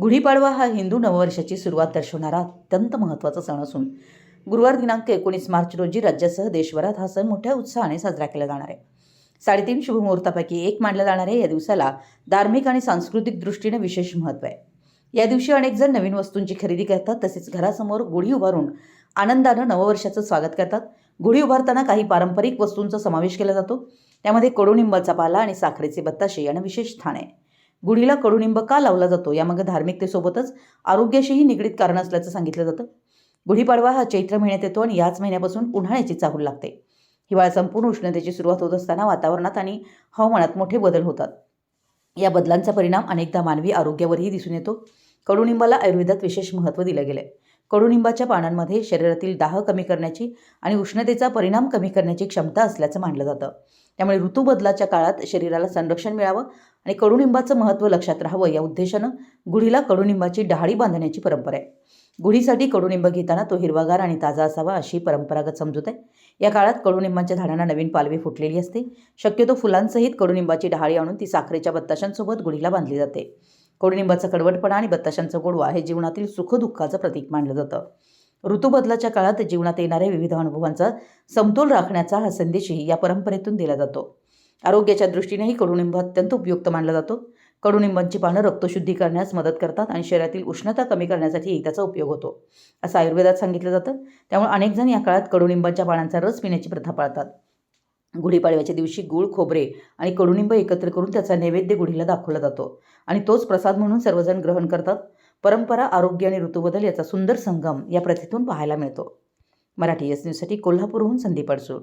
गुढीपाडवा हा हिंदू नववर्षाची सुरुवात दर्शवणारा अत्यंत महत्त्वाचा सण असून गुरुवार दिनांक 19 मार्च रोजी राज्यासह देशभरात हा सण मोठ्या उत्साहाने साजरा केला जाणार आहे. 3.5 शुभमुहूर्तापैकी एक मानल्या जाणाऱ्या या दिवसाला धार्मिक आणि सांस्कृतिक दृष्टीने विशेष महत्त्व आहे. या दिवशी अनेक जण नवीन वस्तूंची खरेदी करतात, तसेच घरासमोर गुढी उभारून आनंदानं नववर्षाचं स्वागत करतात. गुढी उभारताना काही पारंपरिक वस्तूंचा समावेश केला जातो. त्यामध्ये कडुनिंबाचा पाला आणि साखरेचे बत्ताशे यांना विशेष स्थान आहे. गुढीला कडुनिंब का लावला जातो यामागे धार्मिकतेसोबतच आरोग्याशीही निगडीत कारण असल्याचं सांगितलं जातं. गुढीपाडवा हा चैत्र महिन्यात येतो आणि याच महिन्यापासून उन्हाळ्याची चाहूल लागते. हिवाळा संपूर्ण उष्णतेची सुरुवात होत असताना वातावरणात आणि हवामानात मोठे बदल होतात. या बदलांचा परिणाम अनेकदा मानवी आरोग्यावरही दिसून येतो. कडुनिंबाला आयुर्वेदात विशेष महत्त्व दिलं गेलं आहे. कडुनिंबाच्या पानांमध्ये शरीरातील दाह कमी करण्याची आणि उष्णतेचा परिणाम कमी करण्याची क्षमता असल्याचं मानलं जातं. त्यामुळे ऋतूबदलाच्या काळात शरीराला संरक्षण मिळावं आणि कडुनिंबाचं महत्त्व लक्षात राहावं या उद्देशानं गुढीला कडुनिंबाची डहाळी बांधण्याची परंपरा आहे. गुढीसाठी कडुनिंब घेताना तो हिरवागार आणि ताजा असावा अशी परंपरागत समजूत आहे. या काळात कडुनिंबाच्या झाडांना नवीन पालवी फुटलेली असते. शक्यतो फुलांसहित कडुनिंबाची डहाळी आणून ती साखरेच्या बत्ताशांसोबत गुढीला बांधली जाते. कडुनिंबाचा कडवटपणा आणि बत्ताशांचा गोडवा हे जीवनातील सुखदुःखाचं प्रतीक मानलं जातं. ऋतूबदलाच्या काळात जीवनात येणाऱ्या विविध अनुभवांचा समतोल राखण्याचा हा संदेशही या परंपरेतून दिला जातो. आरोग्याच्या दृष्टीनेही कडुनिंब अत्यंत उपयुक्त मानला जातो. कडुनिंबाची पानं रक्तशुद्धी करण्यास मदत करतात आणि शरीरातील उष्णता कमी करण्यासाठी त्याचा उपयोग होतो असं आयुर्वेदात सांगितलं जातं. त्यामुळे अनेक जण या काळात कडुनिंबाच्या पानांचा रस पिण्याची प्रथा पाळतात. गुढीपाडव्याच्या दिवशी गूळ, खोबरे आणि कडुनिंब एकत्र करून त्याचा नैवेद्य गुढीला दाखवला जातो आणि तोच प्रसाद म्हणून सर्वजण ग्रहण करतात. परंपरा, आरोग्य आणि ऋतूबदल याचा सुंदर संगम या प्रथेतून पाहायला मिळतो. मराठी एस न्यूजसाठी कोल्हापूरहून संदीप अडसूळ.